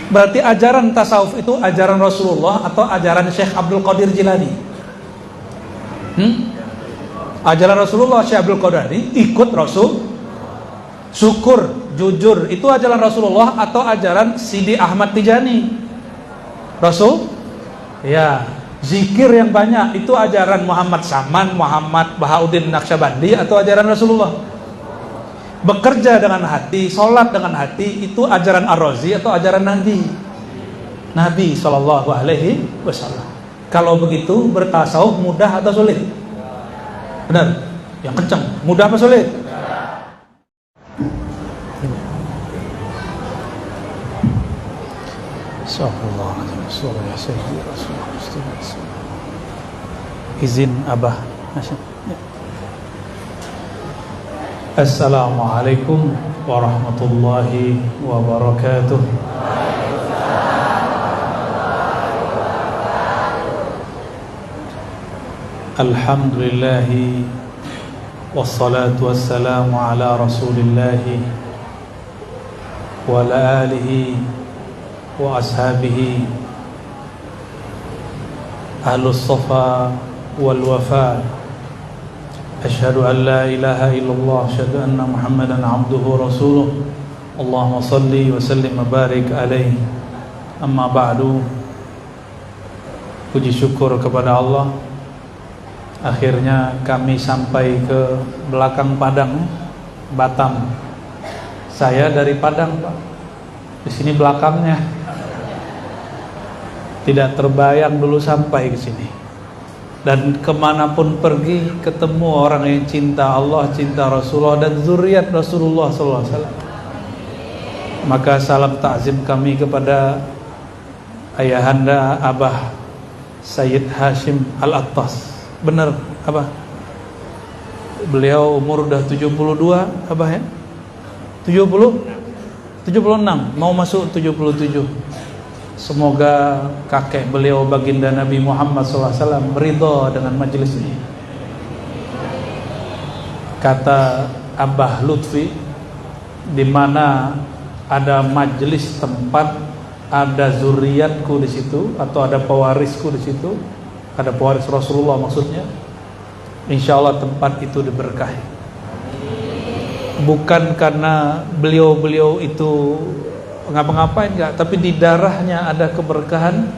Berarti ajaran tasawuf itu ajaran Rasulullah atau ajaran Syekh Abdul Qadir Jilani? Ajaran Rasulullah, Syekh Abdul Qadir ikut Rasul. Syukur, jujur, itu ajaran Rasulullah atau ajaran Sidi Ahmad Tijani? Rasul? Ya. Zikir yang banyak itu ajaran Muhammad Saman, Muhammad Bahauddin Naqsyabandi atau ajaran Rasulullah? Bekerja dengan hati, sholat dengan hati, itu ajaran Ar-Razi atau ajaran Nabi Sallallahu Alaihi Wasallam. Kalau begitu bertasawuf mudah atau sulit? Benar? Yang kencang, mudah apa sulit? Izin Abah. Assalamualaikum warahmatullahi wabarakatuh. Alhamdulillahi wassalatu wassalamu ala rasulillahi wa ala alihi wa ashabihi ahlus safa wal wafa. Asyhadu an la ilaha illallah, asyhadu anna Muhammadan abduhu rasuluh. Allahumma salli wa sallim wa barik alaihi. Amma ba'du. Puji syukur kepada Allah, akhirnya kami sampai ke belakang Padang, Batam. Saya dari Padang, Pak. Di sini belakangnya. Tidak terbayang dulu sampai ke sini. Dan kemanapun pergi ketemu orang yang cinta Allah, cinta Rasulullah dan zuriat Rasulullah SAW. Maka salam takzim kami kepada ayahanda Abah Sayyid Hashim Al-Attas. Benar Abah? Beliau umur udah 72 Abah ya? 70? 76, mau masuk 77. Semoga kakek beliau baginda Nabi Muhammad SAW ridha dengan majelis ini. Kata Abah Lutfi, di mana ada majelis tempat, ada zuriatku di situ atau ada pewarisku di situ, ada pewaris Rasulullah maksudnya, insya Allah tempat itu diberkahi. Bukan karena beliau-beliau itu ngapa-ngapain enggak, tapi di darahnya ada keberkahan,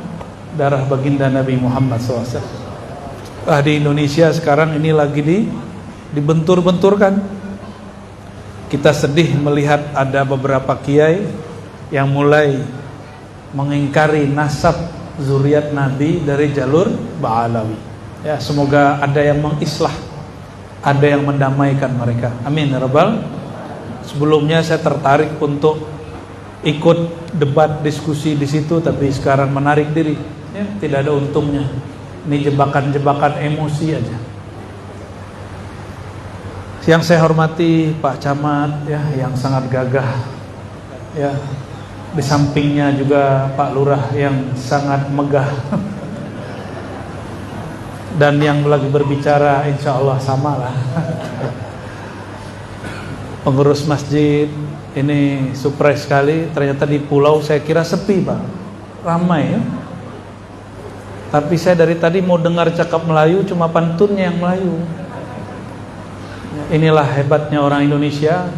darah baginda Nabi Muhammad SAW. Di Indonesia sekarang ini lagi dibentur-benturkan. Kita sedih melihat ada beberapa kiai yang mulai mengingkari nasab zuriat Nabi dari jalur Ba'alawi. Ya, semoga ada yang mengislah, ada yang mendamaikan mereka. Amin ya rabbal. Sebelumnya saya tertarik untuk ikut debat diskusi di situ, tapi sekarang menarik diri. Ya, tidak ada untungnya. Ini jebakan-jebakan emosi aja. Yang saya hormati Pak Camat ya, yang sangat gagah. Ya, di sampingnya juga Pak Lurah yang sangat megah. Dan yang lagi berbicara insya Allah sama lah. Pengurus masjid ini surprise sekali, ternyata di pulau saya kira sepi Pak, ramai ya. Tapi saya dari tadi mau dengar cakap Melayu, cuma pantunnya yang Melayu. Inilah hebatnya orang Indonesia,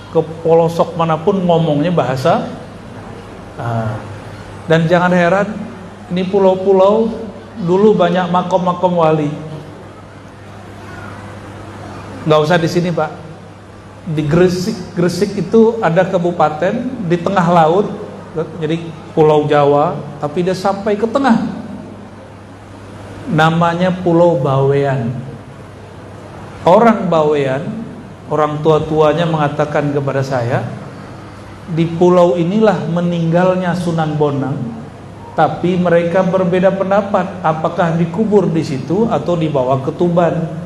ke pelosok manapun ngomongnya bahasa. Dan jangan heran, ini pulau-pulau dulu banyak makom-makom wali. Nggak usah di sini Pak. Di Gresik itu ada kabupaten di tengah laut, jadi Pulau Jawa, tapi dia sampai ke tengah. Namanya Pulau Bawean. Orang Bawean, orang tua-tuanya mengatakan kepada saya, di pulau inilah meninggalnya Sunan Bonang, tapi mereka berbeda pendapat apakah dikubur di situ atau dibawa ke Tuban.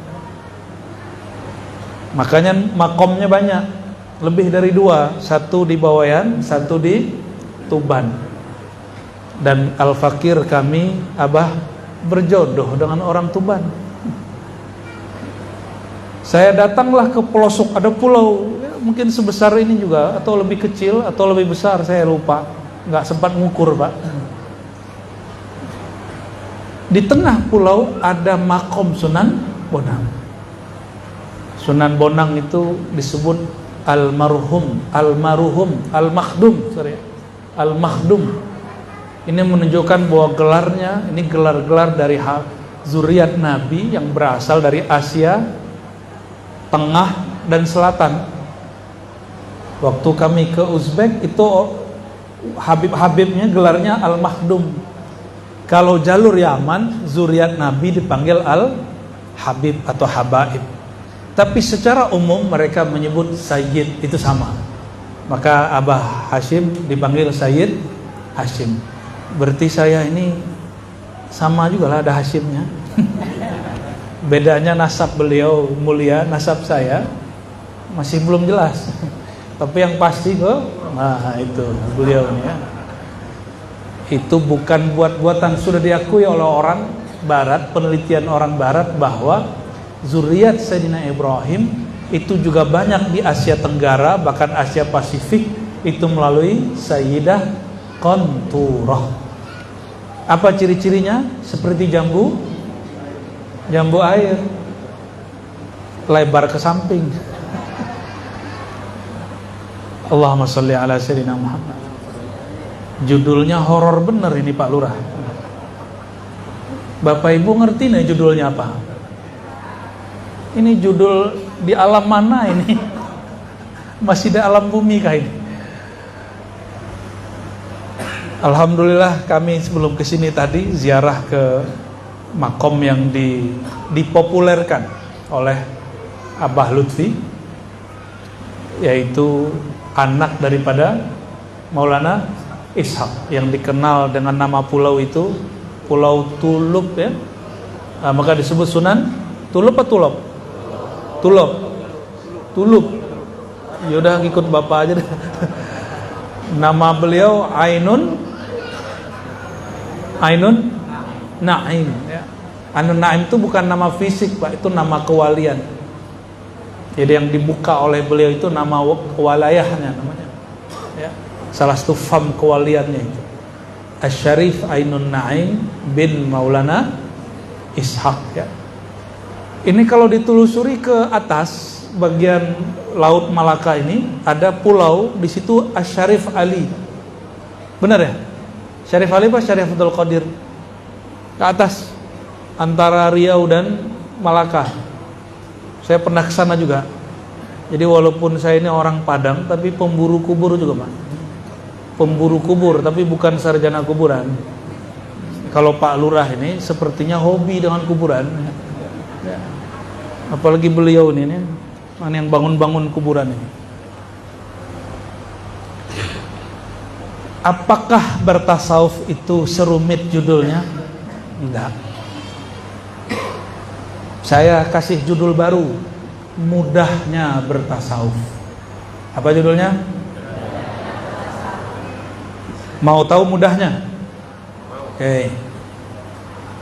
Makanya makomnya banyak, lebih dari 2, satu di Bawean, satu di Tuban. Dan Al-Fakir kami, Abah, berjodoh dengan orang Tuban. Saya datanglah ke pelosok, ada pulau, ya, mungkin sebesar ini juga, atau lebih kecil, atau lebih besar, saya lupa. nggak sempat ngukur Pak. Di tengah pulau ada makom Sunan Bonang. Sunan Bonang itu disebut Al-Marhum, Al-Makhdum. Ini menunjukkan bahwa gelarnya, ini gelar-gelar dari zuriat Nabi yang berasal dari Asia Tengah dan Selatan. Waktu kami ke Uzbek itu Habib-habibnya gelarnya Al-Makhdum. Kalau jalur Yaman, zuriat Nabi dipanggil Al-Habib atau Habaib. Tapi secara umum mereka menyebut Sayyid, itu sama. Maka Abah Hashim dipanggil Sayyid Hashim. Berarti saya ini sama juga lah, ada Hashimnya. Bedanya nasab beliau mulia, nasab saya masih belum jelas. Tapi yang pasti kok, nah itu beliau ini ya. Itu bukan buat-buatan, sudah diakui oleh orang Barat, penelitian orang Barat bahwa zuriat Sayyidina Ibrahim itu juga banyak di Asia Tenggara, bahkan Asia Pasifik, itu melalui Sayyidah Qanturah. Apa ciri-cirinya? Seperti jambu air, lebar ke samping. Allahumma sholli ala Sayyidina Muhammad. Judulnya horor bener ini Pak Lurah. Bapak Ibu ngerti nih judulnya apa? Ini judul di alam mana ini? Masih di alam bumi kah ini? Alhamdulillah kami sebelum kesini tadi ziarah ke makom yang dipopulerkan oleh Abah Lutfi, yaitu anak daripada Maulana Ishaq yang dikenal dengan nama pulau itu Pulau Tulub ya. Maka disebut Sunan Tulub atau Tulub? Tulub. Yaudah ikut bapak aja deh. Nama beliau Ainun Naim ya. Ainun Naim itu bukan nama fisik Pak, itu nama kewalian. Jadi yang dibuka oleh beliau itu nama walayahnya namanya ya. Salah satu fam kewaliannya itu Asy-Syarif Ainun Naim bin Maulana Ishaq ya. Ini kalau ditelusuri ke atas bagian Laut Malaka ini ada pulau, di situ Asy-Syarif Ali. Benar ya? Syarif Ali apa Syarif Abdul Qadir? Ke atas antara Riau dan Malaka. Saya pernah ke sana juga. Jadi walaupun saya ini orang Padang tapi pemburu kubur juga Pak. Pemburu kubur tapi bukan sarjana kuburan. Kalau Pak Lurah ini sepertinya hobi dengan kuburan. Ya. Apalagi beliau ini yang bangun-bangun kuburan ini. Apakah bertasawuf itu serumit judulnya? Enggak. Saya kasih judul baru, mudahnya bertasawuf. Apa judulnya? Mau tahu mudahnya? Oke.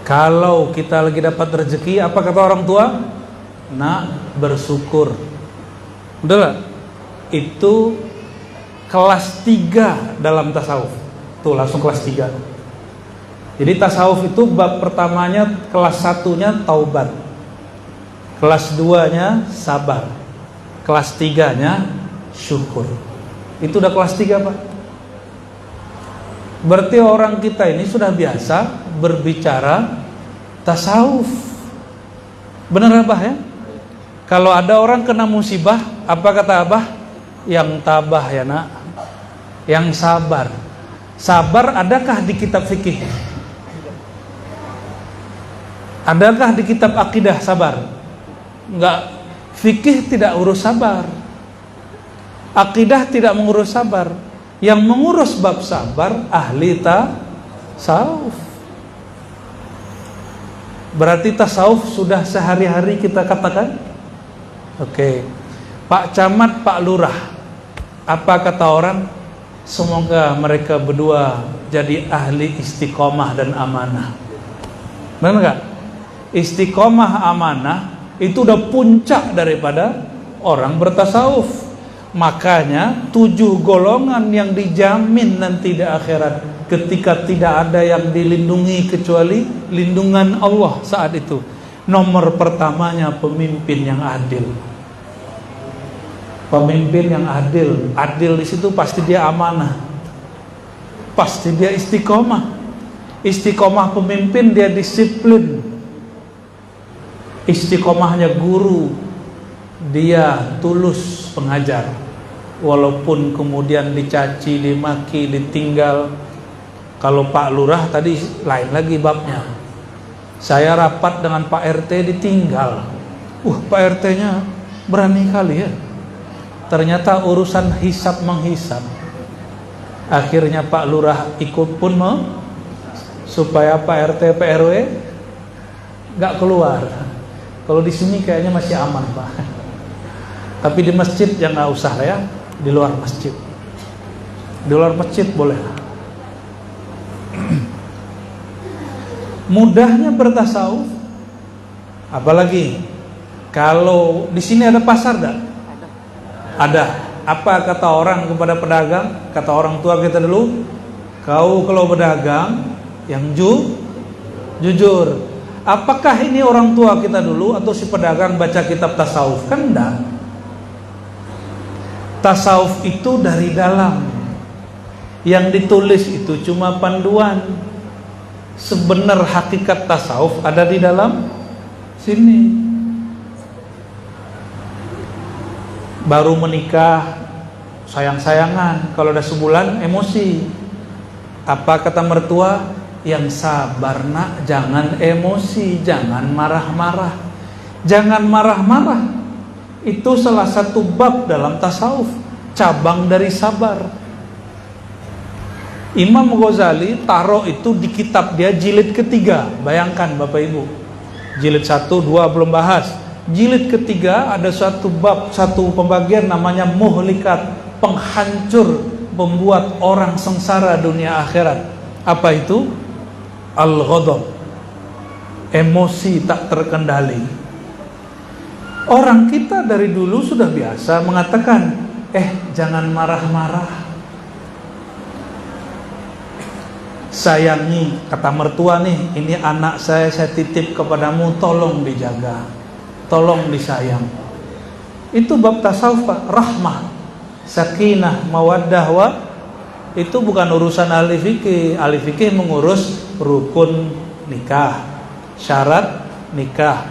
Kalau kita lagi dapat rezeki, apa kata orang tua? Nak, bersyukur. Udah lah. Itu kelas 3 dalam tasawuf. Tuh langsung kelas 3. Jadi tasawuf itu bab pertamanya, kelas 1-nya taubat, kelas 2-nya sabar, kelas 3-nya syukur. Itu udah kelas 3 Pak. Berarti orang kita ini sudah biasa berbicara tasawuf. Benar Abah ya? Kalau ada orang kena musibah, apa kata Abah? Yang tabah ya nak, yang sabar. Sabar adakah di kitab fikih? Adakah di kitab akidah sabar? Enggak. Fikih tidak urus sabar, akidah tidak mengurus sabar. Yang mengurus bab sabar ahli tasawuf. Berarti tasawuf sudah sehari-hari kita katakan. Oke. Pak Camat, Pak Lurah, apa kata orang? Semoga mereka berdua jadi ahli istiqomah dan amanah. Benar enggak? Istiqomah amanah itu udah puncak daripada orang bertasawuf. Makanya 7 golongan yang dijamin nanti di akhirat, ketika tidak ada yang dilindungi kecuali lindungan Allah saat itu. Nomor pertamanya pemimpin yang adil. Pemimpin yang adil. Adil di situ pasti dia amanah, pasti dia istiqomah. Istiqomah pemimpin, dia disiplin. Istiqomahnya guru, dia tulus pengajar, walaupun kemudian dicaci, dimaki, ditinggal. Kalau Pak Lurah tadi lain lagi babnya. Saya rapat dengan Pak RT ditinggal. Pak RT-nya berani kali ya. Ternyata urusan hisab menghisab. Akhirnya Pak Lurah ikut pun supaya Pak RT Pak RW gak keluar. Kalau di sini kayaknya masih aman, Pak. Tapi di masjid ya nggak usah lah ya. Di luar masjid. Di luar masjid boleh. Mudahnya bertasawuf. Apalagi kalau di sini ada pasar dah? Ada. Apa kata orang kepada pedagang? Kata orang tua kita dulu, kau kalau berdagang yang jujur. Apakah ini orang tua kita dulu atau si pedagang baca kitab tasawuf? Kan enggak. Tasawuf itu dari dalam. Yang ditulis itu cuma panduan. Sebenar hakikat tasawuf ada di dalam sini. Baru menikah sayang-sayangan, kalau udah sebulan emosi. Apa kata mertua? Yang sabar nak, jangan emosi, jangan marah-marah. Jangan marah-marah. Itu salah satu bab dalam tasawuf, cabang dari sabar. Imam Ghazali taruh itu di kitab dia jilid ketiga. Bayangkan Bapak Ibu, jilid 1, 2 belum bahas. Jilid ketiga ada satu bab, satu pembagian namanya muhlikat, penghancur, membuat orang sengsara dunia akhirat. Apa itu? Al-ghadab, emosi tak terkendali. Orang kita dari dulu sudah biasa mengatakan, jangan marah-marah. Sayangi, kata mertua nih, ini anak saya titip kepadamu, tolong dijaga, tolong disayang. Itu bab tasawuf, Pak. Rahmah, sakinah, mawaddah, itu bukan urusan ahli fikih. Ahli fikih mengurus rukun nikah, syarat nikah.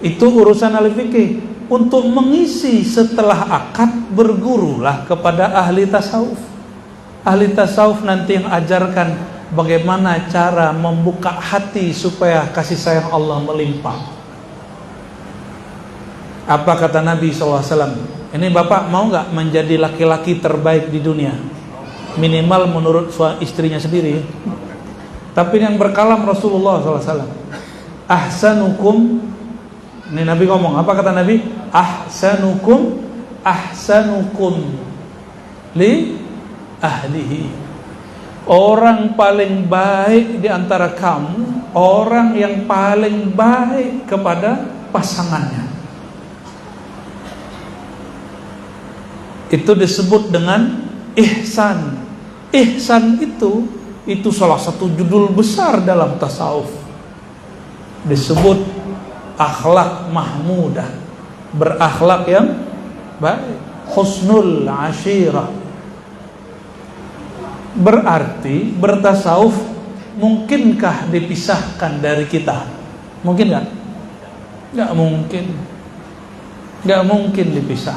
Itu urusan ahli fikih. Untuk mengisi setelah akad, bergurulah kepada ahli tasawuf. Ahli tasawuf nanti yang ajarkan bagaimana cara membuka hati supaya kasih sayang Allah melimpah. Apa kata Nabi SAW? Ini bapak mau gak menjadi laki-laki terbaik di dunia? Minimal menurut istrinya sendiri. Tapi yang berkalam Rasulullah SAW. Ahsanukum, ini Nabi ngomong, apa kata Nabi? Ahsanukum li ahlihi. Orang paling baik di antara kamu, orang yang paling baik kepada pasangannya. Itu disebut dengan ihsan. Ihsan itu salah satu judul besar dalam tasawuf. Disebut akhlak mahmudah, berakhlak yang baik, husnul ashirah. Berarti bertasawuf mungkinkah dipisahkan dari kita? Mungkin gak? Gak mungkin. Gak mungkin dipisah.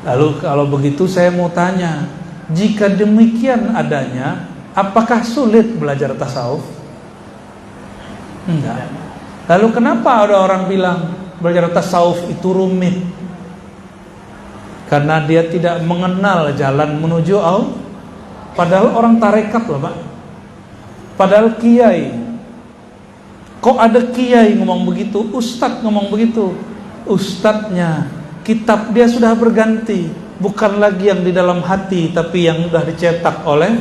Lalu kalau begitu saya mau tanya, jika demikian adanya, apakah sulit belajar tasawuf? Enggak. Lalu kenapa ada orang bilang belajar tasawuf itu rumit? Karena dia tidak mengenal jalan menuju Allah. Padahal orang tarekat loh Pak. Padahal kiai. Kok ada kiai ngomong begitu, ustadz ngomong begitu? Ustadznya, kitab dia sudah berganti. Bukan lagi yang di dalam hati, tapi yang sudah dicetak oleh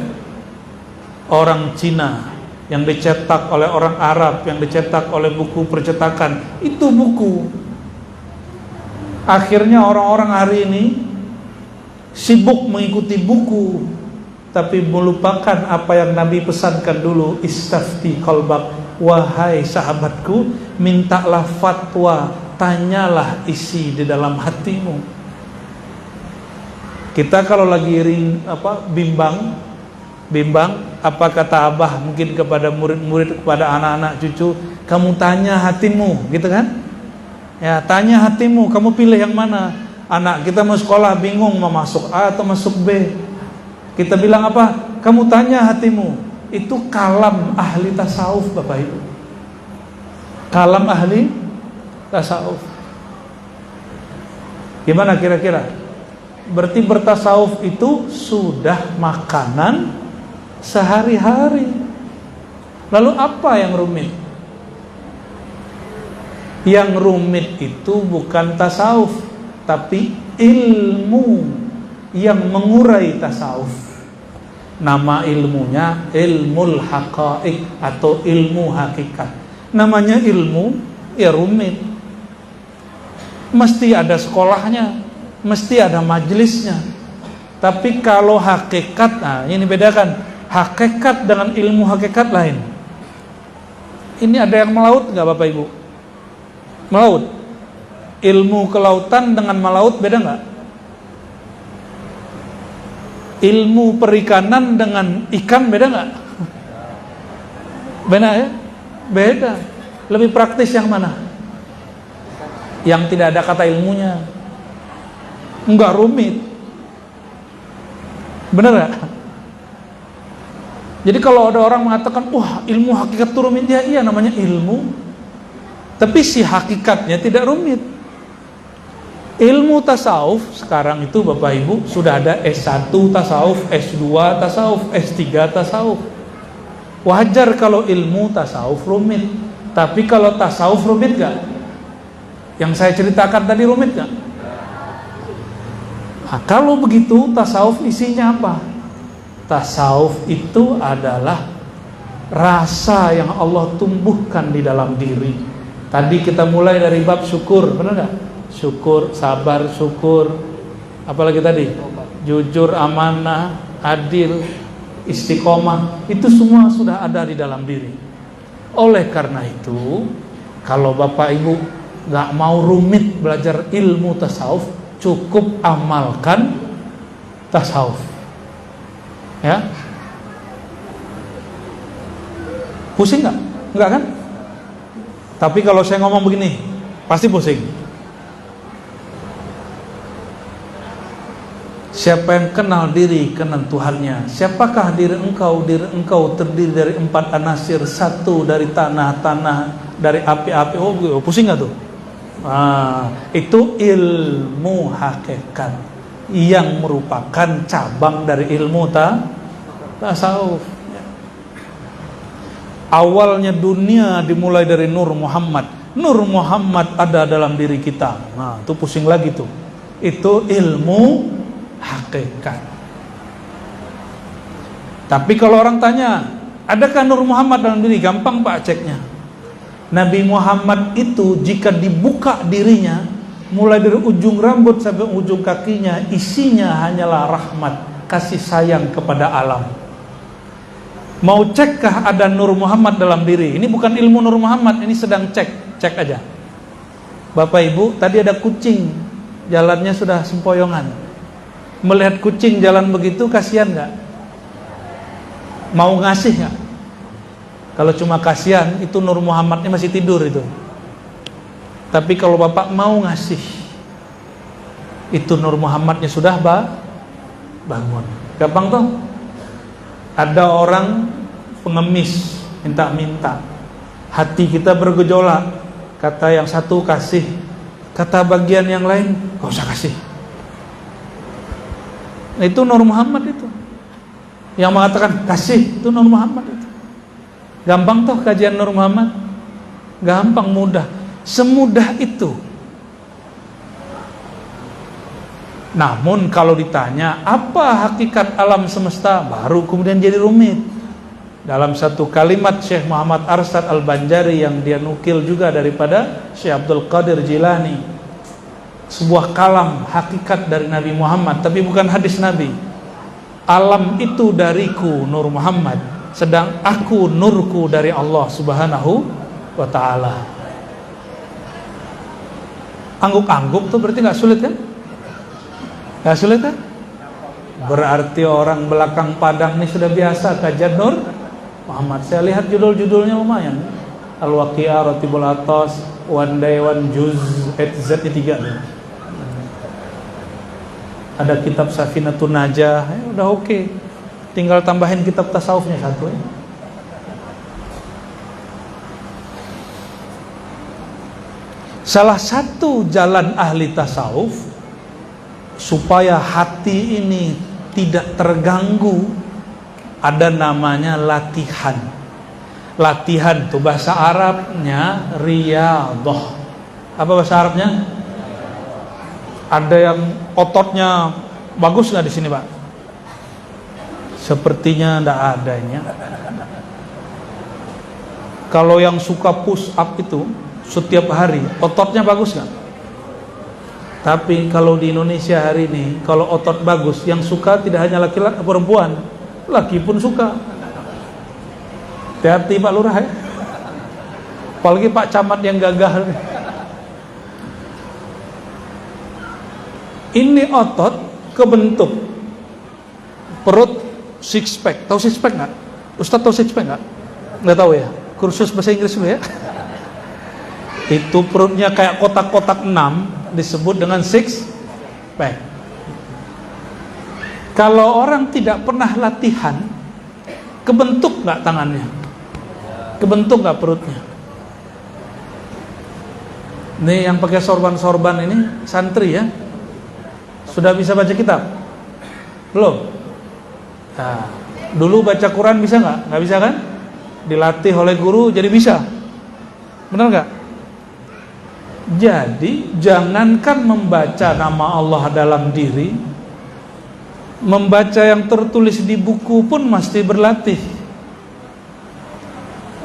orang Cina, yang dicetak oleh orang Arab, yang dicetak oleh buku percetakan. Itu buku. Akhirnya orang-orang hari ini sibuk mengikuti buku, tapi melupakan apa yang Nabi pesankan dulu. Istafti qalbak, wahai sahabatku, mintalah fatwa, tanyalah isi di dalam hatimu. Kita kalau lagi bimbang, apa kata Abah mungkin kepada murid-murid, kepada anak-anak cucu, kamu tanya hatimu, gitu kan? Ya, tanya hatimu, kamu pilih yang mana? Anak kita mau sekolah bingung mau masuk A atau masuk B. Kita bilang apa? Kamu tanya hatimu. Itu kalam ahli tasawuf, Bapak Ibu. Kalam ahli tasawuf. Gimana kira-kira? Berarti bertasawuf itu sudah makanan sehari-hari. Lalu apa yang rumit? Yang rumit itu bukan tasawuf, tapi ilmu yang mengurai tasawuf. Nama ilmunya ilmul haqaiq atau ilmu hakikat. Namanya ilmu, ya rumit. Mesti ada sekolahnya, mesti ada majelisnya. Tapi kalau hakikat, nah ini bedakan hakikat dengan ilmu hakikat lain. Ini ada yang melaut nggak Bapak Ibu? Melaut. Ilmu kelautan dengan melaut beda nggak? Ilmu perikanan dengan ikan beda nggak? Beda ya? Beda. Lebih praktis yang mana? Yang tidak ada kata ilmunya, nggak rumit. Bener nggak? Jadi kalau ada orang mengatakan, wah ilmu hakikat itu rumit, ya iya namanya ilmu, tapi si hakikatnya tidak rumit. Ilmu tasawuf sekarang itu Bapak Ibu sudah ada S1 tasawuf, S2 tasawuf, S3 tasawuf. Wajar kalau ilmu tasawuf rumit, tapi kalau tasawuf rumit gak? Yang saya ceritakan tadi rumit gak? Nah, kalau begitu tasawuf isinya apa? Tasawuf itu adalah rasa yang Allah tumbuhkan di dalam diri. Tadi kita mulai dari bab syukur, benar gak? Syukur, sabar, syukur. Apalagi tadi? Jujur, amanah, adil, istiqomah. Itu semua sudah ada di dalam diri. Oleh karena itu, kalau Bapak Ibu gak mau rumit belajar ilmu tasawuf, cukup amalkan tasawuf. Ya. Pusing gak? Enggak kan? Tapi kalau saya ngomong begini, pasti pusing. Siapa yang kenal diri, kenal Tuhannya. Siapakah diri engkau? Diri engkau terdiri dari 4 anasir. 1 dari tanah-tanah, dari api-api. Oh, pusing gak tuh? Itu ilmu hakikat yang merupakan cabang dari ilmu tasawuf. Awalnya dunia dimulai dari Nur Muhammad. Nur Muhammad ada dalam diri kita. Nah, itu pusing lagi tuh. Itu ilmu hakikat. Tapi kalau orang tanya, adakah Nur Muhammad dalam diri? Gampang Pak ceknya. Nabi Muhammad itu jika dibuka dirinya, mulai dari ujung rambut sampai ujung kakinya, isinya hanyalah rahmat, kasih sayang kepada alam. Mau cekkah ada Nur Muhammad dalam diri? Ini bukan ilmu Nur Muhammad, ini sedang cek aja. Bapak Ibu, tadi ada kucing, jalannya sudah sempoyongan. Melihat kucing jalan begitu, kasihan nggak? Mau ngasih nggak? Kalau cuma kasihan, itu Nur Muhammadnya masih tidur itu. Tapi kalau Bapak mau ngasih, itu Nur Muhammadnya sudah bangun. Gampang tuh. Ada orang pengemis, minta-minta. Hati kita bergejolak. Kata yang satu kasih, kata bagian yang lain gak usah kasih. Nah, itu Nur Muhammad itu. Yang mengatakan kasih, itu Nur Muhammad itu. Gampang toh kajian Nur Muhammad? Gampang, mudah. Semudah itu. Namun kalau ditanya apa hakikat alam semesta, baru kemudian jadi rumit. Dalam satu kalimat Syekh Muhammad Arsyad Al-Banjari yang dia nukil juga daripada Syekh Abdul Qadir Jilani, sebuah kalam hakikat dari Nabi Muhammad, tapi bukan hadis Nabi. Alam itu dariku, Nur Muhammad, sedang aku nurku dari Allah Subhanahu wa ta'ala. Angguk-angguk tuh berarti gak sulit kan? Gak sulit kan? Berarti orang belakang Padang ini sudah biasa kajian Nur Muhammad. Saya lihat judul-judulnya lumayan. Al-Waqi'ah, Ratibul Atas, One Day, One Juz, Z 3. Ada kitab Safinatun Najah, udah oke. Tinggal tambahin kitab tasawufnya satu ya. Salah satu jalan ahli tasawuf supaya hati ini tidak terganggu, ada namanya latihan. Latihan tuh bahasa Arabnya riyadhah. Apa bahasa Arabnya? Ada yang ototnya bagus nggak di sini, Pak? Sepertinya nggak adanya. Kalau yang suka push up itu setiap hari, ototnya bagus nggak? Tapi kalau di Indonesia hari ini, kalau otot bagus, yang suka tidak hanya laki-laki, perempuan, laki pun suka. Hati-hati Pak Lurah ya. Apalagi Pak Camat yang gagah. Ini otot kebentuk perut six pack. Tahu six pack nggak? Ustadz tahu six pack nggak? Nggak tahu ya. Kursus bahasa Inggris dulu ya. Itu perutnya kayak kotak-kotak 6 disebut dengan six pack. Kalau orang tidak pernah latihan, kebentuk nggak tangannya? Kebentuk nggak perutnya? Nih yang pakai sorban-sorban ini santri ya. Sudah bisa baca kitab? Belum? Nah, dulu baca Quran bisa nggak? Nggak bisa kan? Dilatih oleh guru jadi bisa. Benar nggak? Jadi jangankan membaca nama Allah dalam diri, membaca yang tertulis di buku pun mesti berlatih.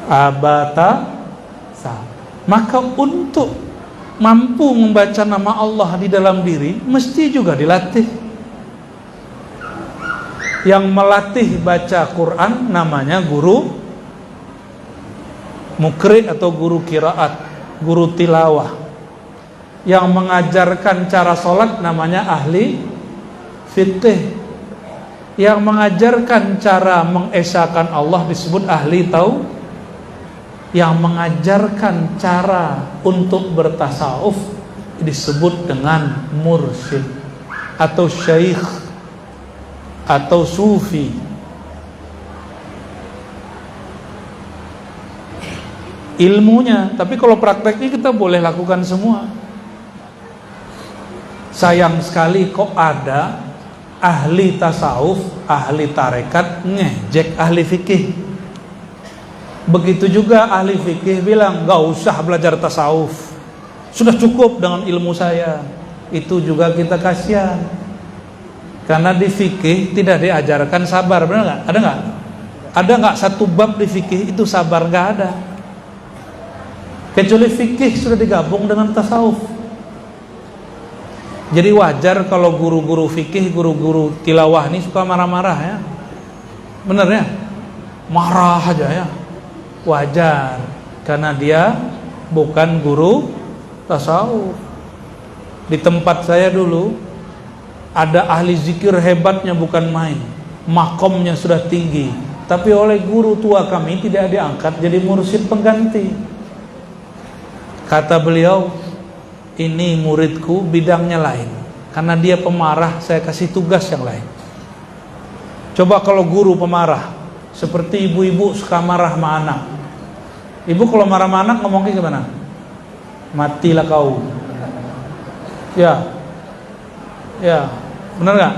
Abata sa. Maka untuk mampu membaca nama Allah di dalam diri mesti juga dilatih. Yang melatih baca Quran namanya guru mukri atau guru qiraat, guru tilawah. Yang mengajarkan cara sholat namanya ahli fiqih. Yang mengajarkan cara mengesahkan Allah disebut ahli tauhid. Yang mengajarkan cara untuk bertasawuf disebut dengan mursyid atau syekh atau sufi. Ilmunya, tapi kalau prakteknya kita boleh lakukan semua. Sayang sekali kok ada ahli tasawuf, ahli tarekat ngejek ahli fikih. Begitu juga ahli fikih bilang gak usah belajar tasawuf, sudah cukup dengan ilmu saya. Itu juga kita kasihan, karena di fikih tidak diajarkan sabar. Benar nggak? Ada nggak? Ada nggak satu bab di fikih itu sabar? Nggak ada. Kecuali fikih sudah digabung dengan tasawuf. Jadi wajar kalau guru-guru fikih, guru-guru tilawah ini suka marah-marah ya. Bener ya? Marah aja ya. Wajar, karena dia bukan guru tasawuf. Di tempat saya dulu ada ahli zikir hebatnya bukan main, makomnya sudah tinggi, tapi oleh guru tua kami tidak diangkat jadi mursyid pengganti. Kata beliau, ini muridku bidangnya lain, karena dia pemarah, saya kasih tugas yang lain. Coba kalau guru pemarah, seperti ibu-ibu suka marah sama anak. Ibu kalau marah sama anak ngomongnya gimana? Matilah kau. Ya, ya, benar nggak?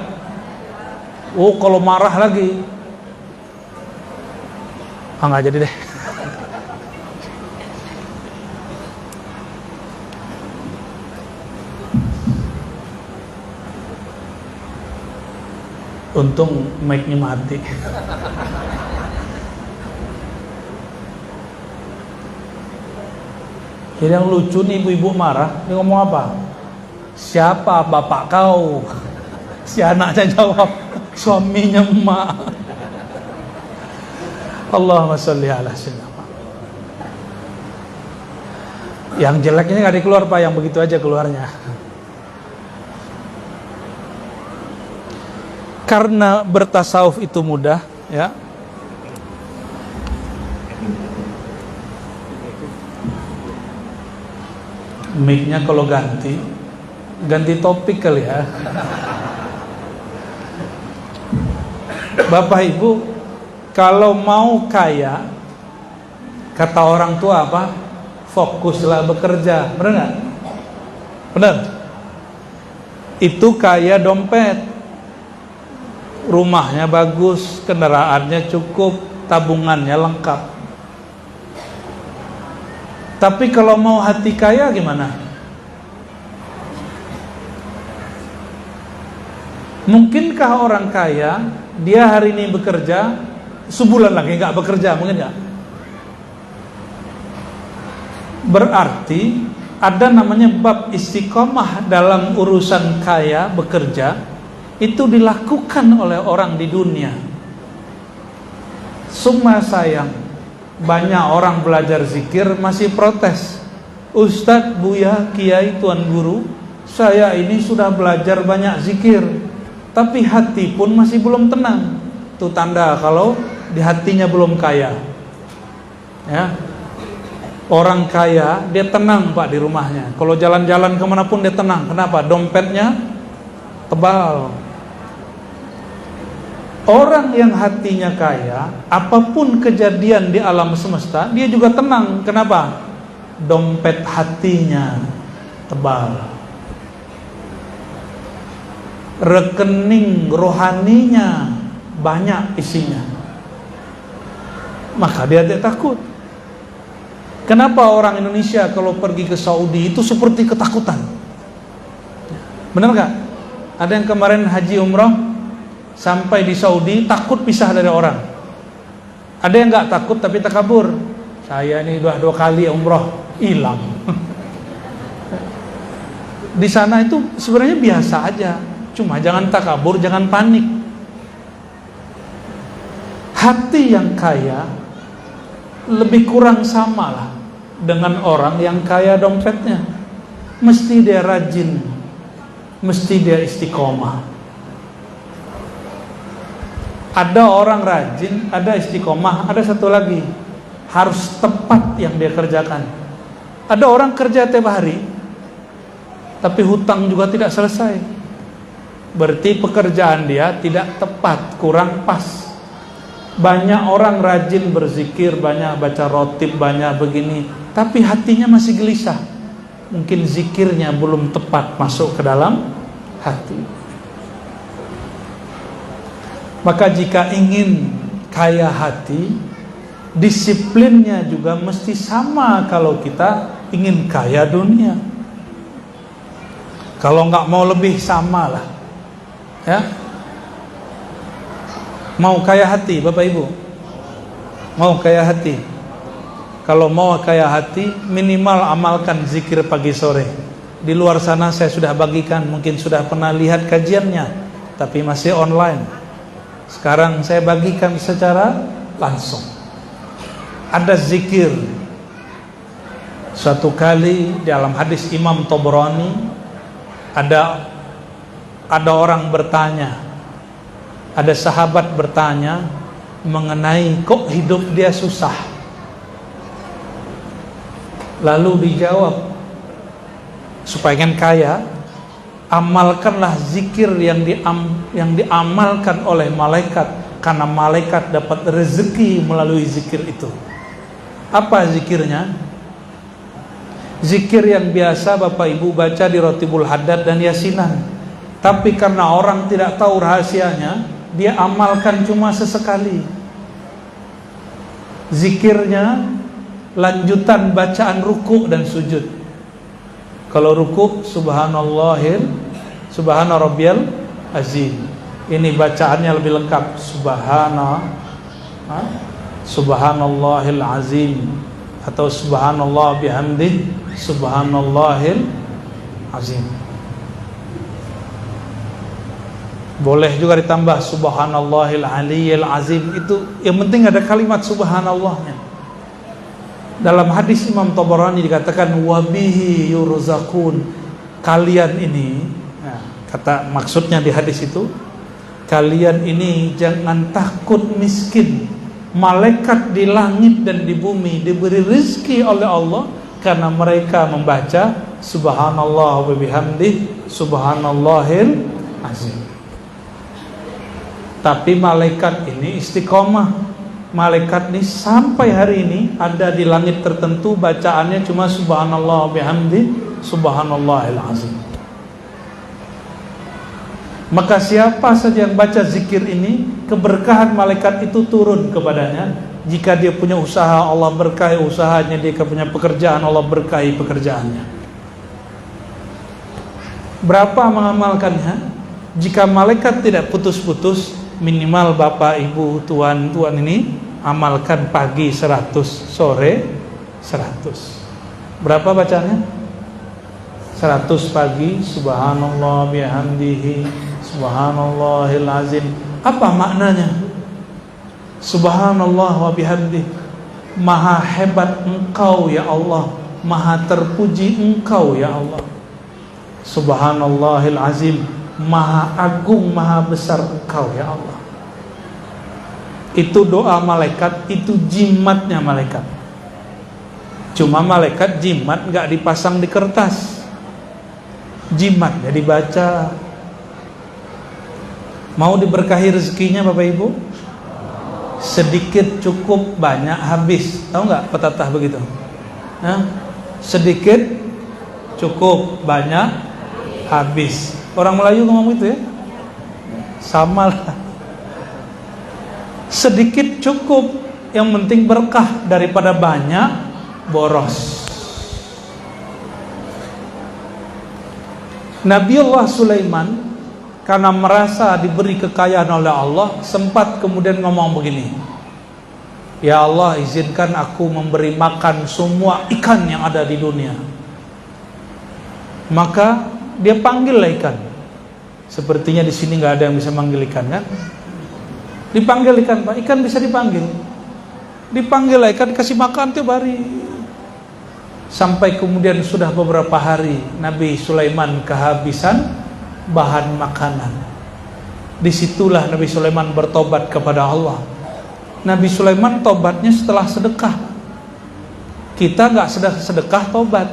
Oh, kalau marah lagi, nggak jadi deh. Untung mic-nya mati. Jadi yang lucu nih, ibu-ibu marah, dia ngomong apa? Siapa bapak kau? Si anaknya jawab, suaminya emak. Allahumma sholli ala sayyidina. Yang jeleknya nggak dikeluar Pak, yang begitu aja keluarnya. Karena bertasawuf itu mudah, ya. Mic-nya kalau ganti topik kali ya. Bapak Ibu, kalau mau kaya, kata orang tua apa? Fokuslah bekerja, benar nggak? Benar. Itu kaya dompet, rumahnya bagus, kendaraannya cukup, tabungannya lengkap. Tapi kalau mau hati kaya gimana? Mungkinkah orang kaya dia hari ini bekerja, sebulan lagi nggak bekerja, mungkin nggak? Berarti ada namanya bab istiqomah dalam urusan kaya bekerja, itu dilakukan oleh orang di dunia. Summa sayang, banyak orang belajar zikir masih protes. Ustadz, Buya, Kiai, Tuan Guru, saya ini sudah belajar banyak zikir, tapi hati pun masih belum tenang. Itu tanda kalau di hatinya belum kaya. Ya. Orang kaya dia tenang Pak di rumahnya. Kalau jalan-jalan kemanapun dia tenang. Kenapa? Dompetnya tebal. Orang yang hatinya kaya, apapun kejadian di alam semesta, dia juga tenang. Kenapa? Dompet hatinya tebal. Rekening rohaninya banyak isinya. Maka dia tidak takut. Kenapa orang Indonesia kalau pergi ke Saudi itu seperti ketakutan? Benar gak? Ada yang kemarin haji umrah sampai di Saudi takut pisah dari orang. Ada yang gak takut tapi takabur. Saya ini udah 2 kali umrah, hilang. Di sana itu sebenarnya biasa aja. Cuma jangan takabur, jangan panik. Hati yang kaya lebih kurang sama lah dengan orang yang kaya dompetnya. Mesti dia rajin, mesti dia istiqomah. Ada orang rajin, ada istiqomah, ada satu lagi, harus tepat yang dia kerjakan. Ada orang kerja tiap hari, tapi hutang juga tidak selesai. Berarti pekerjaan dia tidak tepat, kurang pas. Banyak orang rajin berzikir, banyak baca rotib, banyak begini, tapi hatinya masih gelisah. Mungkin zikirnya belum tepat masuk ke dalam hati. Maka jika ingin kaya hati, disiplinnya juga mesti sama kalau kita ingin kaya dunia. Kalau nggak mau lebih, sama lah, ya. Mau kaya hati Bapak Ibu? Mau kaya hati? Kalau mau kaya hati, minimal amalkan zikir pagi sore. Di luar sana saya sudah bagikan, mungkin sudah pernah lihat kajiannya, tapi masih online. Sekarang saya bagikan secara langsung. Ada zikir. Suatu kali dalam hadis Imam Tabrani, ada orang bertanya, ada sahabat bertanya mengenai kok hidup dia susah. Lalu dijawab, supaya ingin kaya, amalkanlah zikir yang diamalkan oleh malaikat, karena malaikat dapat rezeki melalui zikir itu. Apa zikirnya? Zikir yang biasa Bapak Ibu baca di Rotibul Haddad dan Yasinan. Tapi karena orang tidak tahu rahasianya, dia amalkan cuma sesekali. Zikirnya lanjutan bacaan ruku dan sujud. Kalau ruku, subhanallahil, subhana rabbiyal azim. Ini bacaannya lebih lengkap. Subhanallahil azim, atau subhanallah bihamdih, subhanallahil azim. Boleh juga ditambah subhanallahil aliyyil azim. Itu yang penting ada kalimat subhanallahnya. Dalam hadis Imam Tabarani dikatakan wabihi yurzakun. Kalian ini, nah, kata maksudnya di hadis itu, kalian ini jangan takut miskin. Malaikat di langit dan di bumi diberi rezeki oleh Allah karena mereka membaca subhanallah wa bihamdih subhanallahil azim. Tapi malaikat ini istiqomah. Malaikat ini sampai hari ini ada di langit tertentu bacaannya cuma subhanallah bihamdi subhanallahil azim. Maka siapa saja yang baca zikir ini, keberkahan malaikat itu turun kepadanya. Jika dia punya usaha, Allah berkahi usahanya. Dia punya pekerjaan, Allah berkahi pekerjaannya. Berapa mengamalkannya? Jika malaikat tidak putus-putus, minimal bapak, ibu, tuan ini amalkan pagi 100, sore 100. Berapa bacanya? 100 pagi, subhanallah bihamdihi subhanallahil azim. Apa maknanya? Subhanallah wa bihamdihi, maha hebat engkau ya Allah, maha terpuji engkau ya Allah. Subhanallahil azim, maha agung, maha besar engkau ya Allah. Itu doa malaikat, itu jimatnya malaikat. Cuma malaikat jimat gak dipasang di kertas, jimatnya dibaca. Mau diberkahi rezekinya Bapak Ibu? Sedikit cukup, banyak habis. Tahu gak pepatah begitu? Sedikit cukup, banyak habis. Orang Melayu ngomong gitu ya. Sama lah. Sedikit cukup, yang penting berkah, daripada banyak boros. Nabiullah Sulaiman karena merasa diberi kekayaan oleh Allah, sempat kemudian ngomong begini, ya Allah, izinkan aku memberi makan semua ikan yang ada di dunia. Maka dia panggil ikan. Sepertinya di sini nggak ada yang bisa manggil ikan, kan? Dipanggil ikan, Pak. Ikan bisa dipanggil. Dipanggil ikan, dikasih makan tiap hari. Sampai kemudian sudah beberapa hari Nabi Sulaiman kehabisan bahan makanan. Disitulah Nabi Sulaiman bertobat kepada Allah. Nabi Sulaiman tobatnya setelah sedekah. Kita nggak sedekah tobat.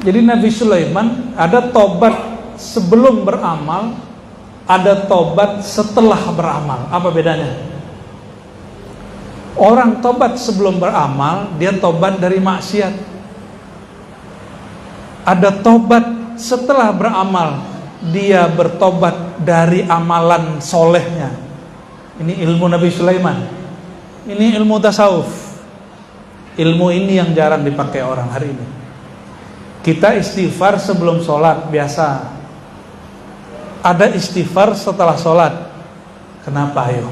Jadi Nabi Sulaiman ada tobat sebelum beramal, ada tobat setelah beramal. Apa bedanya? Orang tobat sebelum beramal, dia tobat dari maksiat. Ada tobat setelah beramal, dia bertobat dari amalan solehnya. Ini ilmu Nabi Sulaiman. Ini ilmu tasawuf. Ilmu ini yang jarang dipakai orang hari ini. Kita istighfar sebelum sholat biasa. Ada istighfar setelah sholat. Kenapa ayo?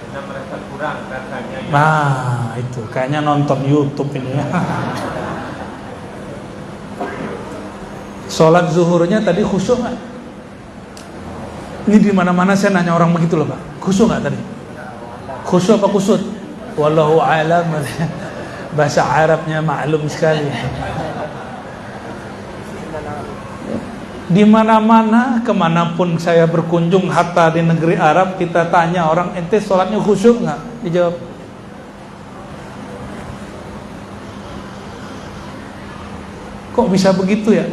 Karena merasa kurang rasanya. Nah itu kayaknya nonton YouTube ini ya. Sholat zuhurnya tadi khusyuk nggak? Ini di mana-mana saya nanya orang begitu loh Pak. Khusyuk nggak tadi? Khusyuk apa kusut? Wallahu a'lam. Bahasa Arabnya maklum sekali. Di mana-mana, kemanapun saya berkunjung, hatta di negeri Arab, kita tanya orang, ente sholatnya khusyuk nggak? Dijawab, kok bisa begitu ya?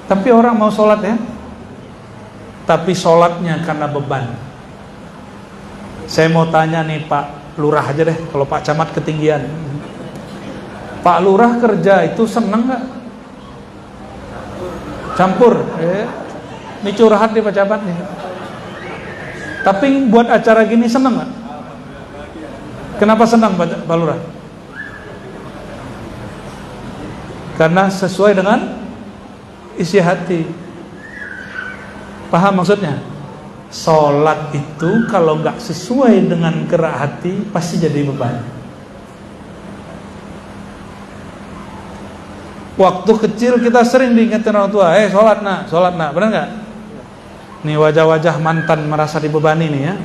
Tapi orang mau sholat ya, tapi sholatnya karena beban. Saya mau tanya nih Pak Lurah aja deh, kalau Pak Camat ketinggian. Pak Lurah kerja itu seneng nggak? Campur. Ini curhat nih Pak Camat nih. Tapi buat acara gini seneng nggak? Kenapa senang Pak Lurah? Karena sesuai dengan isi hati. Paham maksudnya? Sholat itu kalau nggak sesuai dengan gerak hati pasti jadi beban. Waktu kecil kita sering diingetin orang tua, sholat nak, benar nggak? Nih wajah-wajah mantan merasa dibebani nih ya.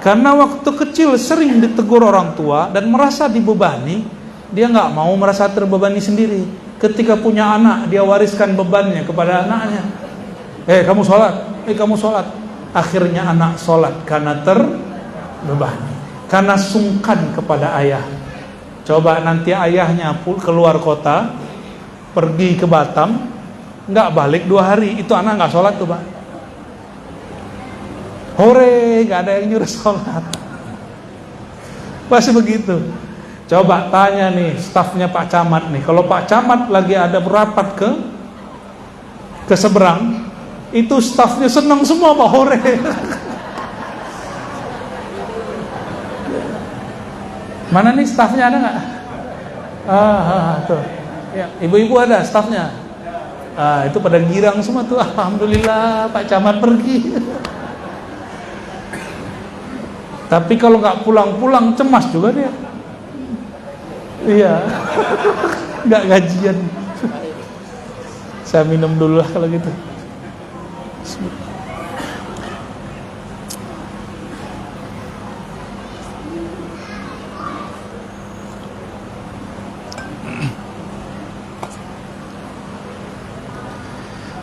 Karena waktu kecil sering ditegur orang tua dan merasa dibebani, dia nggak mau merasa terbebani sendiri. Ketika punya anak, dia wariskan bebannya kepada anaknya. Kamu sholat. Akhirnya anak sholat karena terbebani, karena sungkan kepada ayah. Coba nanti ayahnya keluar kota, pergi ke Batam, nggak balik 2 hari, itu anak nggak sholat tuh Pak. Hore, nggak ada yang nyuruh sholat. Pasti begitu. Coba tanya nih stafnya Pak Camat nih, kalau Pak Camat lagi ada berapat ke seberang, itu stafnya senang semua Pak, hore. Mana nih stafnya, ada nggak? Tuh. Ya, ibu-ibu ada stafnya. Itu pada girang semua tuh. Alhamdulillah Pak Camat pergi. Tapi kalau nggak pulang-pulang cemas juga dia. Iya. Nggak gajian. Saya minum dulu lah kalau gitu.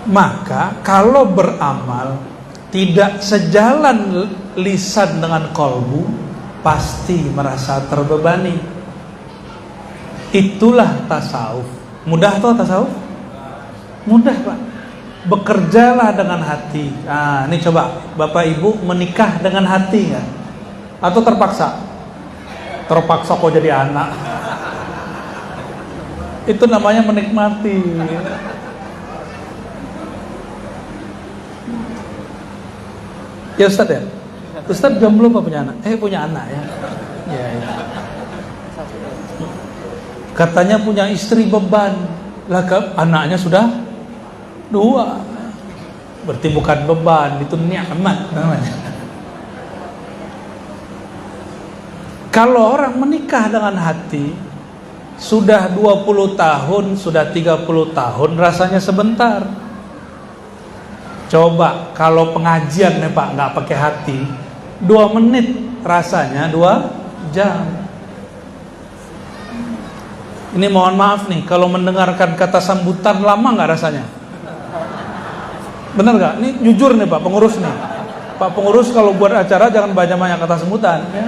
Maka kalau beramal tidak sejalan lisan dengan kolbu, pasti merasa terbebani. Itulah tasawuf. Mudah toh tasawuf? Mudah Pak. Bekerjalah dengan hati. Ini coba Bapak Ibu menikah dengan hati nggak? Atau terpaksa? Terpaksa kok jadi anak. Itu namanya menikmati. Ya Ustaz ya? Ustaz jomblo apa punya anak? Punya anak ya. Ya. Katanya punya istri beban. Lah anaknya sudah 2. Berarti bukan beban, itu nikmat namanya. Kalau orang menikah dengan hati, sudah 20 tahun, sudah 30 tahun, rasanya sebentar. Coba kalau pengajian nih Pak nggak pakai hati, 2 menit rasanya 2 jam. Ini mohon maaf nih, kalau mendengarkan kata sambutan lama nggak rasanya? Bener nggak? Ini jujur nih Pak pengurus nih. Pak pengurus kalau buat acara jangan banyak-banyak kata sambutan. Ya.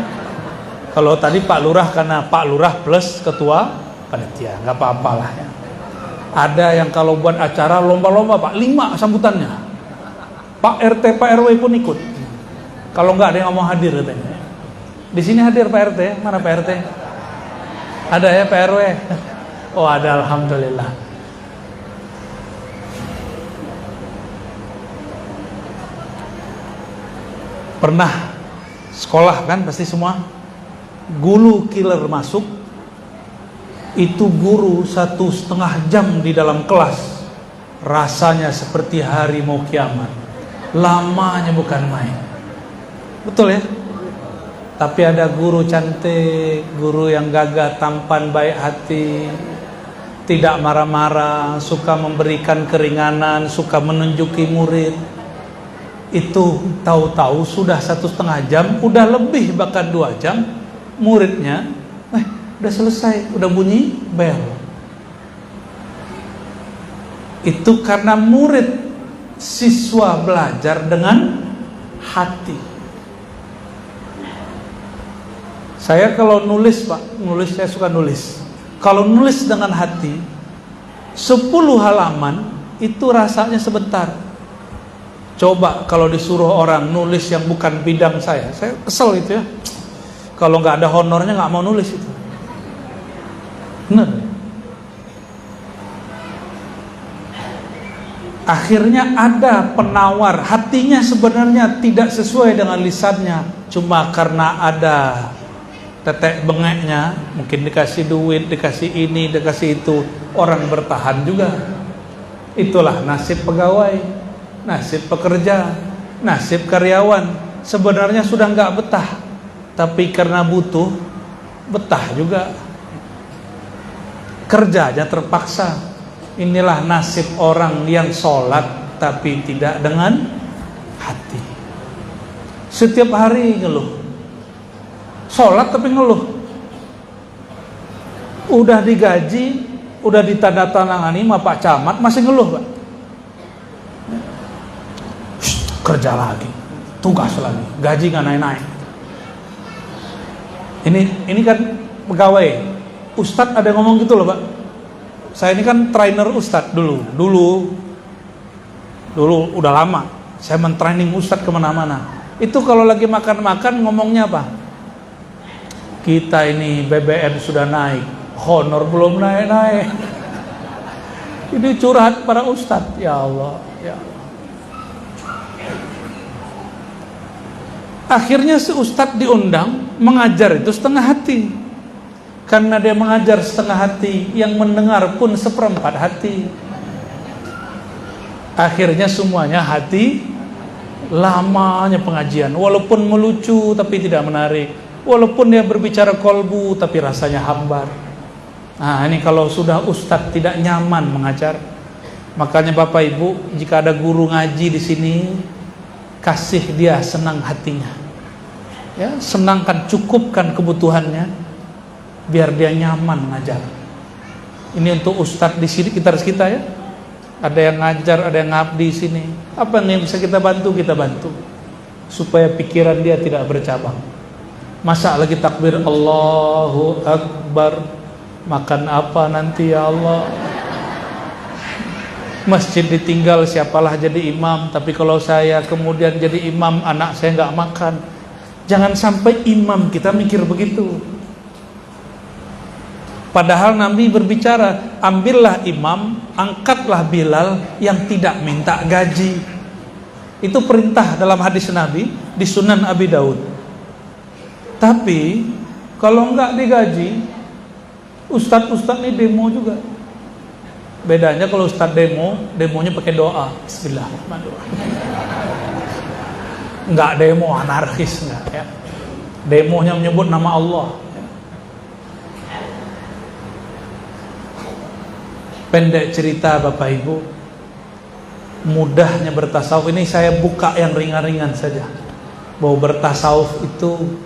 Kalau tadi Pak Lurah karena Pak Lurah plus ketua panitia, nggak apa-apalah ya. Ada yang kalau buat acara lomba-lomba Pak 5 sambutannya. Pak RT, Pak RW pun ikut. Kalau nggak ada yang mau hadir katanya. Di sini hadir Pak RT, mana Pak RT? Ada ya Pak RW? Oh ada, alhamdulillah. Pernah sekolah kan pasti semua. Guru killer masuk, itu guru 1,5 jam di dalam kelas. Rasanya seperti hari mau kiamat. Lamanya bukan main. Betul ya? Tapi ada guru cantik, guru yang gagah, tampan, baik hati, tidak marah-marah, suka memberikan keringanan, suka menunjuki murid. Itu tahu-tahu sudah 1,5 jam, udah lebih bahkan 2 jam, muridnya, udah selesai, udah bunyi bel. Itu karena murid siswa belajar dengan hati. Saya kalau nulis Pak, saya suka nulis. Kalau nulis dengan hati, 10 halaman itu rasanya sebentar. Coba kalau disuruh orang nulis yang bukan bidang saya kesel gitu ya. Kalau nggak ada honornya nggak mau nulis itu. Benar. Akhirnya ada penawar, hatinya sebenarnya tidak sesuai dengan lisannya, cuma karena ada tetek bengeknya, mungkin dikasih duit, dikasih ini, dikasih itu, orang bertahan juga. Itulah nasib pegawai, nasib pekerja, nasib karyawan. Sebenarnya sudah nggak betah, tapi karena butuh, betah juga. Kerjanya terpaksa. Inilah nasib orang yang sholat tapi tidak dengan hati. Setiap hari ngeluh, sholat tapi ngeluh. Udah digaji, udah ditandatangani sama Pak Camat, masih ngeluh, Pak. Kerja lagi, tugas lagi, gaji nggak naik-naik. Ini kan pegawai. Ustadz ada ngomong gitu loh, Pak. Saya ini kan trainer Ustadz dulu udah lama. Saya mentraining Ustadz kemana-mana. Itu kalau lagi makan-makan ngomongnya apa? Kita ini BBM sudah naik, honor belum naik-naik. Ini curhat para Ustadz. Ya Allah, ya Allah. Akhirnya si Ustadz diundang mengajar itu setengah hati. Karena dia mengajar setengah hati, yang mendengar pun seperempat hati. Akhirnya semuanya hati. Lamanya pengajian, walaupun melucu tapi tidak menarik, walaupun dia berbicara kolbu tapi rasanya hambar. Nah, ini kalau sudah Ustadz tidak nyaman mengajar. Makanya Bapak Ibu, jika ada guru ngaji di sini, kasih dia senang hatinya, ya, senangkan, cukupkan kebutuhannya, biar dia nyaman mengajar. Ini untuk Ustadz di sini, kita ya. Ada yang ngajar, ada yang ngabdi di sini. Apa yang bisa kita bantu, kita bantu, supaya pikiran dia tidak bercabang. Masa lagi takbir Allahu Akbar, makan apa nanti ya Allah? Masjid ditinggal, siapalah jadi imam. Tapi kalau saya kemudian jadi imam, anak saya nggak makan. Jangan sampai imam kita mikir begitu. Padahal Nabi berbicara, ambillah imam, angkatlah Bilal yang tidak minta gaji. Itu perintah dalam hadis Nabi di Sunan Abi Daud. Tapi kalau enggak digaji, ustadz-ustadz ini demo juga. Bedanya kalau ustadz demonya pakai doa, Bismillahirrahmanirrahim. Enggak demo anarkis, enggak, ya. Demonya menyebut nama Allah. Pendek cerita Bapak Ibu, mudahnya bertasawuf. Ini saya buka yang ringan-ringan saja, bahwa bertasawuf itu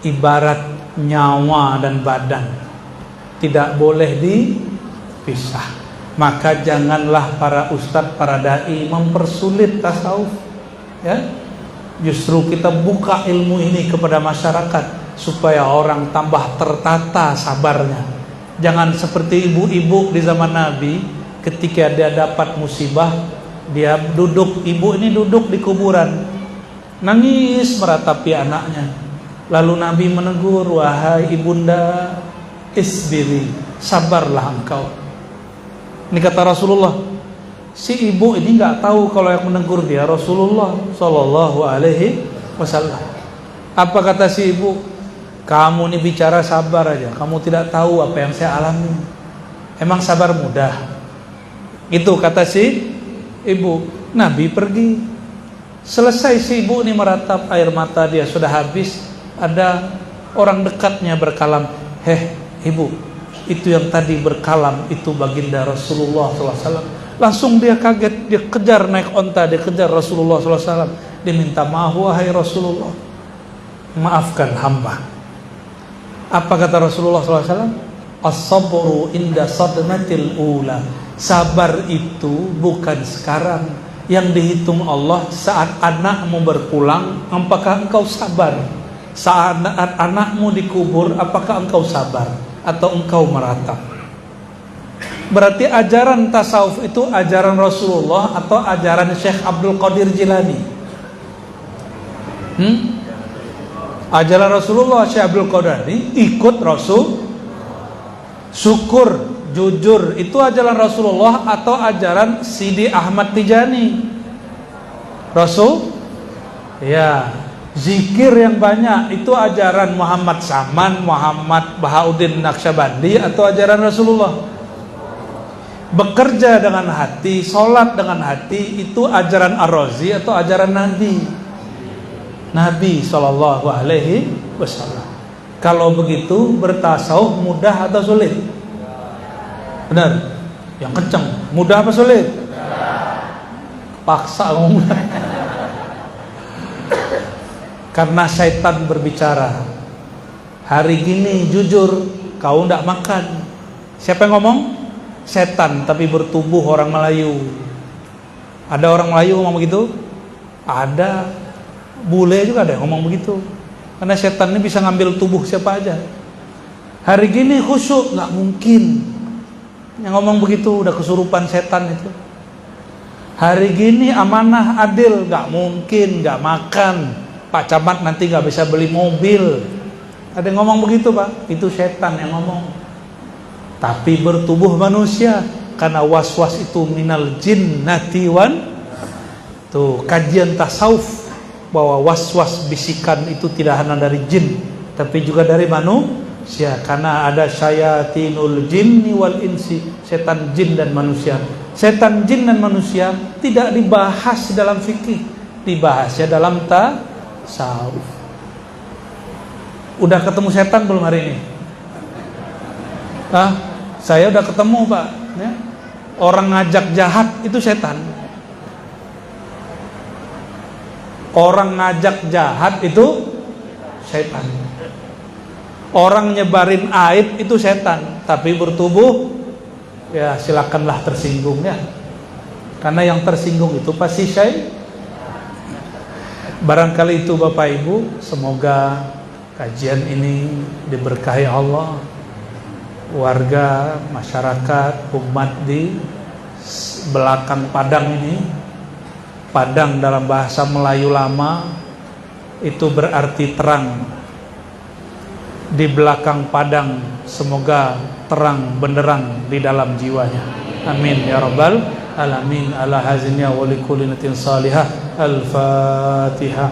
ibarat nyawa dan badan, tidak boleh dipisah. Maka janganlah para ustadz, para dai mempersulit tasawuf, ya. Justru kita buka ilmu ini kepada masyarakat supaya orang tambah tertata sabarnya. Jangan seperti ibu-ibu di zaman Nabi, ketika dia dapat musibah, dia duduk, ibu ini duduk di kuburan, nangis meratapi anaknya. Lalu Nabi menegur, wahai ibunda, isbiri, sabarlah engkau. Ini kata Rasulullah. Si ibu ini nggak tahu kalau yang menegur dia Rasulullah Shallallahu Alaihi Wasallam. Apa kata si ibu? Kamu ini bicara sabar aja, kamu tidak tahu apa yang saya alami. Emang sabar mudah? Itu kata si ibu. Nabi pergi. Selesai si ibu ini meratap, air mata dia sudah habis. Ada orang dekatnya berkalam, heh ibu, itu yang tadi berkalam itu baginda Rasulullah SAW. Langsung dia kaget, dia kejar naik onta, dia kejar Rasulullah SAW. Dia minta maaf, wahai Rasulullah, maafkan hamba. Apa kata Rasulullah SAW? As-sabru inda sadmatil ula. Sabar itu bukan sekarang. Yang dihitung Allah saat anakmu berpulang, apakah engkau sabar? Saat anakmu dikubur, apakah engkau sabar? Atau engkau meratap? Berarti ajaran tasawuf itu ajaran Rasulullah atau ajaran Syekh Abdul Qadir Jilani? Ajaran Rasulullah, Syekh Abdul Qadir ini ikut Rasul. Syukur, jujur, itu ajaran Rasulullah atau ajaran Sidi Ahmad Tijani? Rasul? Ya. Zikir yang banyak itu ajaran Muhammad Saman, Muhammad Bahauddin Naqsyabandi atau ajaran Rasulullah? Bekerja dengan hati, sholat dengan hati, itu ajaran Ar-Razi atau ajaran Nabi Sallallahu Alaihi Wasallam. Kalau begitu bertasawuf mudah atau sulit? Benar. Yang kencang. Mudah apa sulit? Paksa ngomong. Karena syaitan berbicara. Hari gini jujur kau ndak makan. Siapa yang ngomong? Setan, tapi bertubuh orang Melayu. Ada orang Melayu ngomong begitu? Ada. Bule juga ada yang ngomong begitu. Karena setan ini bisa ngambil tubuh siapa aja. Hari gini khusyuk, nggak mungkin. Yang ngomong begitu udah kesurupan setan itu. Hari gini amanah adil, nggak mungkin, nggak makan. Pak Camat nanti nggak bisa beli mobil. Ada yang ngomong begitu Pak? Itu setan yang ngomong. Tapi bertubuh manusia, karena was-was itu minal jinnati wan. Tuh kajian tasawuf bahwa was-was bisikan itu tidak hanya dari jin, tapi juga dari manusia. Karena ada syayatinul jinni wal insi, setan jin dan manusia. Setan jin dan manusia tidak dibahas dalam fikih, dibahasnya dalam tasawuf. Udah ketemu setan belum hari ini? Saya udah ketemu Pak ya? Orang ngajak jahat itu setan. Orang ngajak jahat itu setan. Orang nyebarin aib itu setan. Tapi bertubuh, ya silakanlah tersinggung ya. Karena yang tersinggung itu pasti syaitan. Barangkali itu Bapak Ibu, semoga kajian ini diberkahi Allah. Warga, masyarakat, umat di belakang Padang ini. Padang dalam bahasa Melayu lama itu berarti terang. Di belakang Padang semoga terang benderang di dalam jiwanya. Amin ya rabbal alamin. Ala hazinnya wa likulli natin salihah. Al-Fatihah.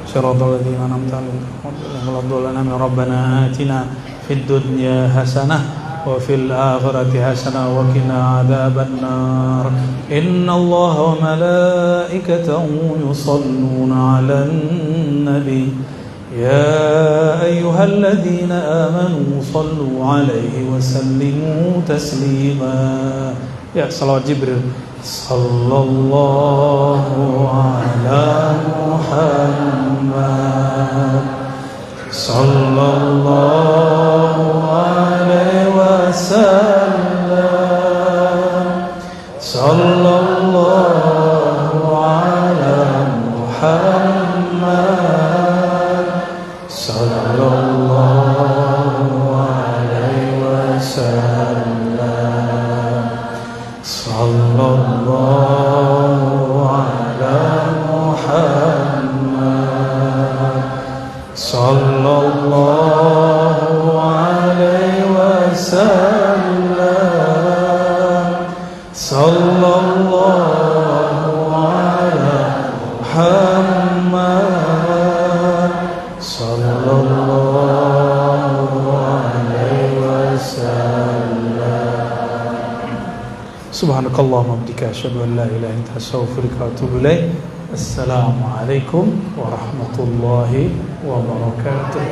Siratal ladzina an'amta 'alaihim rabbana atina fid dunya hasanah وفي الآخرة حسنة وقنا عذاب النار إن الله وملائكته يصلون على النبي يا أيها الذين آمنوا صلوا عليه وسلموا تسليما يا صلوات جبريل صلى الله على محمد صلى الله عليه وسلم صلى الله على محمد صلى الله عليه وسلم صلى الله على محمد صلى الله عليه وسلم صلى الله على محمد صلى الله عليه وسلم سبحانكاللهم وبحمدك أشهد أن لا إله إلا أنت أستغفرك وأتوب إليك السلام عليكم ورحمة الله وبركاته.